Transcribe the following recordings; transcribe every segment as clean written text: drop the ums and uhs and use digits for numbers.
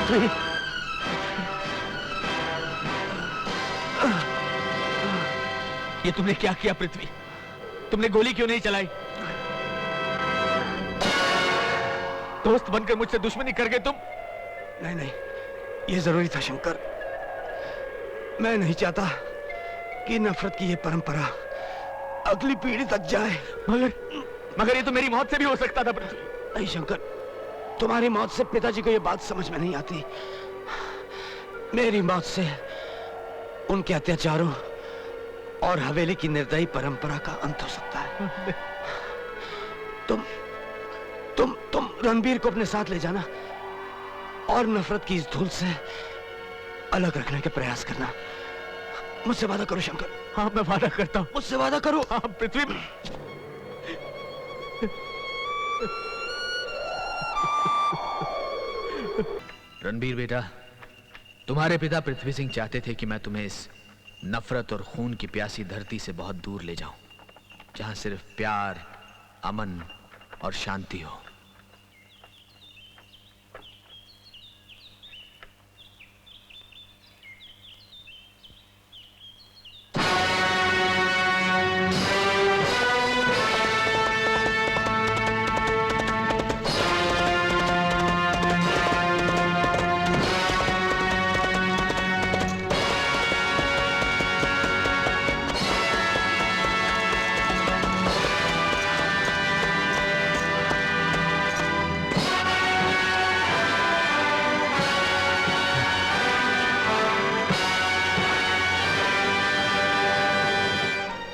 पृथ्वी, ये तुमने क्या किया पृथ्वी? तुमने गोली क्यों नहीं चलाई? दोस्त बनकर मुझसे दुश्मनी कर गए तुम। नहीं नहीं, ये जरूरी था शंकर। मैं नहीं चाहता कि नफरत की ये परंपरा अगली पीढ़ी तक जाए। मगर ये तो मेरी मौत से भी हो सकता था पृथ्वी। नहीं शंकर, तुम्हारी मौत से पिताजी को ये बात समझ में नहीं आती। मेरी मौत से उनके अत्याचारों और हवेली की निर्दयी परंपरा का अंत हो सकता है। तुम रणबीर को अपने साथ ले जाना और नफरत की इस धूल से अलग रखने के प्रयास करना। मुझसे वादा करो शंकर। हाँ, मैं वादा करता हूँ। मुझसे वादा करो। हाँ पृथ्वी। रणबीर बेटा, तुम्हारे पिता पृथ्वी सिंह चाहते थे कि मैं तुम्हें इस नफरत और खून की प्यासी धरती से बहुत दूर ले जाऊं, जहां सिर्फ प्यार, अमन और शांति हो।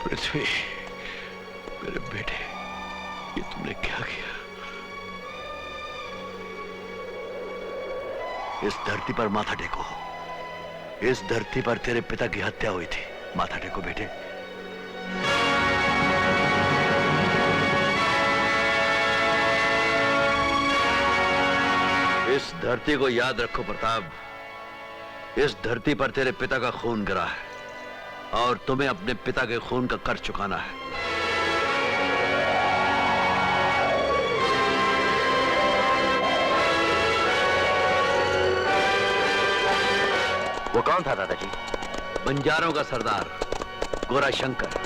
पृथ्वी, मेरे बेटे, ये तुमने क्या किया? इस धरती पर माथा टेको। इस धरती पर तेरे पिता की हत्या हुई थी। माथा टेको बेटे। इस धरती को याद रखो प्रताप। इस धरती पर तेरे पिता का खून गिरा है और तुम्हें अपने पिता के खून का कर्ज चुकाना है। वो कौन था दादाजी? बंजारों का सरदार गोरा शंकर।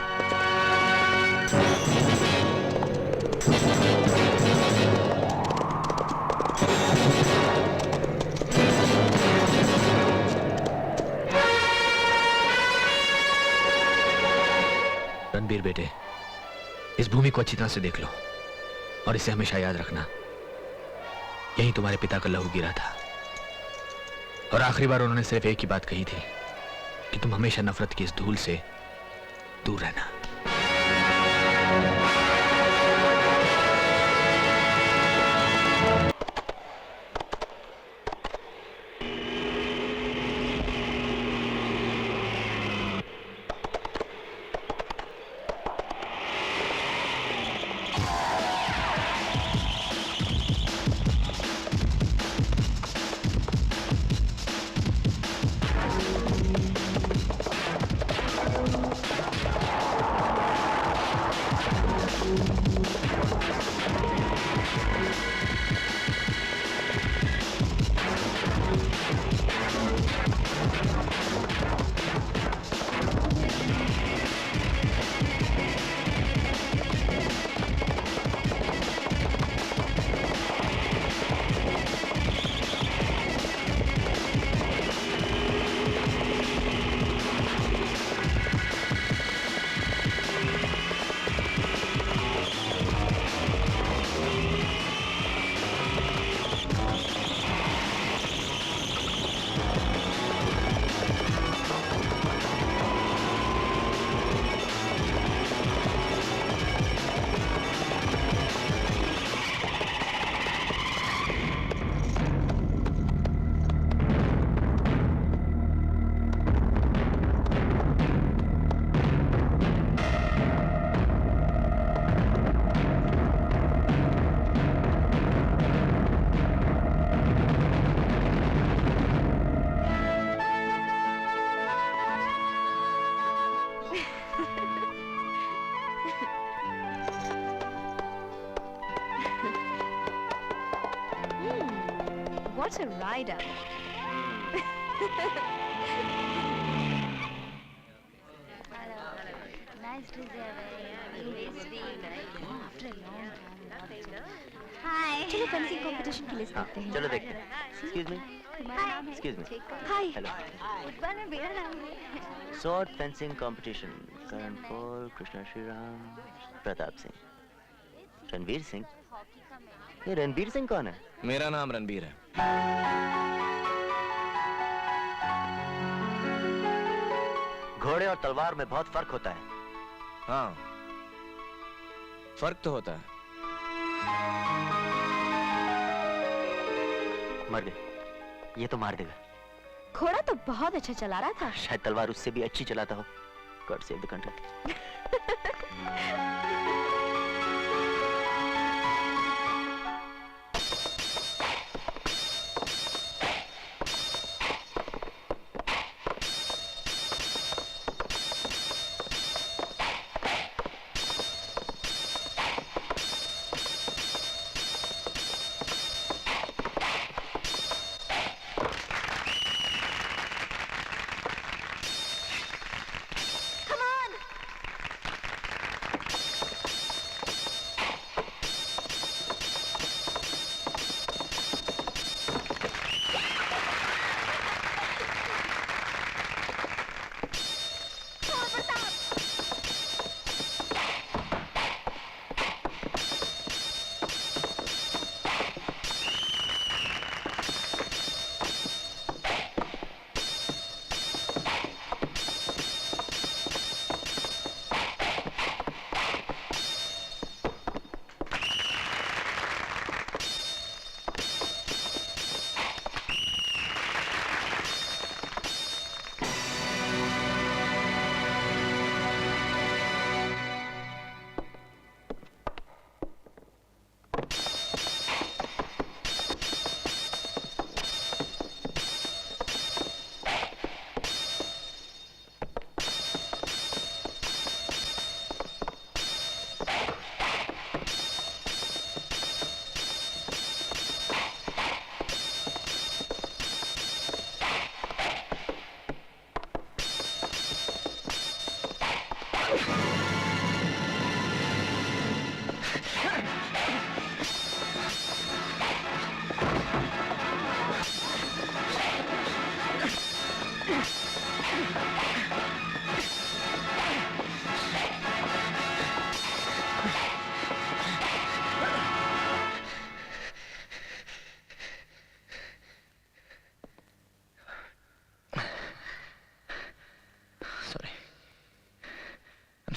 रणबीर बेटे, इस भूमि को अच्छी तरह से देख लो और इसे हमेशा याद रखना। यहीं तुम्हारे पिता का लहू गिरा था और आखिरी बार उन्होंने सिर्फ एक ही बात कही थी कि तुम हमेशा नफरत की इस धूल से दूर रहना। What a rider. Nice to see you. After a long time. Hi. चलो फेंसिंग कंपटीशन के लिए देखते हैं. चलो देखते हैं. Excuse me. Excuse me. Hi. Hello. Football में मेरा नाम है. Sword fencing competition. Karanpur, Krishna Shri Ram, Pratap Singh. Ranveer Singh. ये रणवीर सिंह कौन है? मेरा नाम रणबीर है. घोड़े और तलवार में बहुत फर्क होता है. हाँ, फर्क तो होता है. मर गए. ये तो मार देगा. घोड़ा तो बहुत अच्छा चला रहा था. शायद तलवार उससे भी अच्छी चलाता हो. God save the country.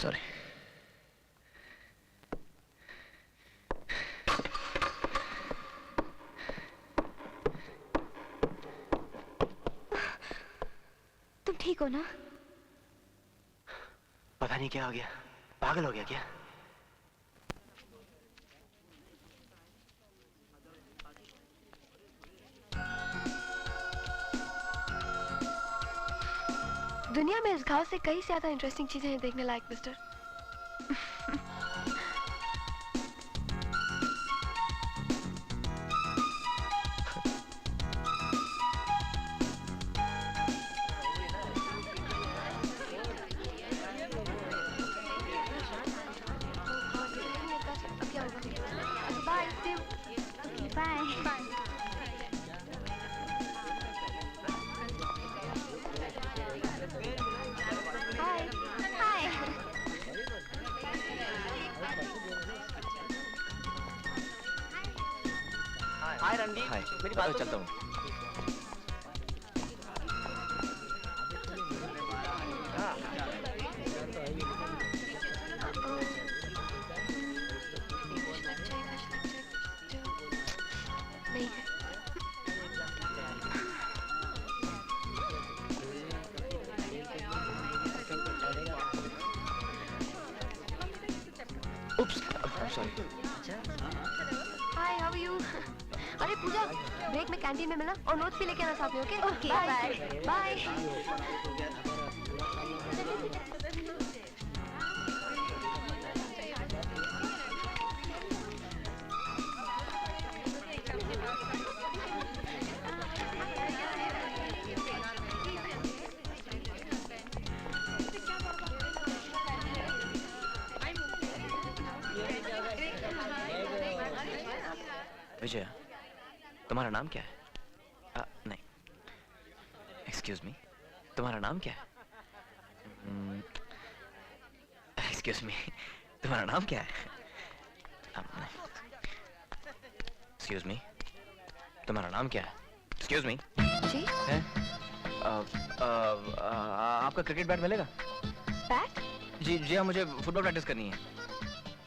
Sorry. तुम ठीक हो ना? पता नहीं क्या हो गया. पागल हो गया क्या? दुनिया में इस घाव से कई ज्यादा इंटरेस्टिंग चीजें हैं देखने लायक mister. Bye. Bye. Hi Randeep. मेरी बात चलता हूँ. नहीं है. Oops, I'm sorry. Hi, how are you? अरे पूजा, ब्रेक में कैंटीन में मिलना और नोट्स भी लेके आना साथ में. Okay? Okay, bye. Bye. Vijay, तुम्हारा नाम क्या है? नहीं, एक्सक्यूज मी, तुम्हारा नाम क्या है? एक्सक्यूज मी, तुम्हारा नाम क्या है? एक्सक्यूज मी, तुम्हारा नाम क्या है? Excuse me. जी आपका क्रिकेट बैट मिलेगा? बैट? जी जी हाँ, मुझे फुटबॉल प्रैक्टिस करनी है।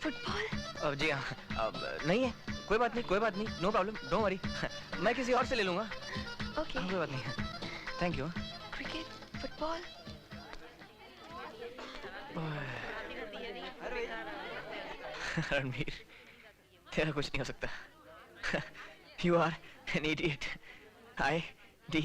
फुटबॉल? जी हाँ, नहीं है, कोई बात नहीं, कोई बात नहीं, नो प्रॉब्लम, डोंट वरी। मैं किसी और से ले लूंगा। ओके। कोई बात नहीं, thank you. Cricket, football. Ranveer, तेरा कुछ नहीं हो सकता। You are an idiot. IDIOT.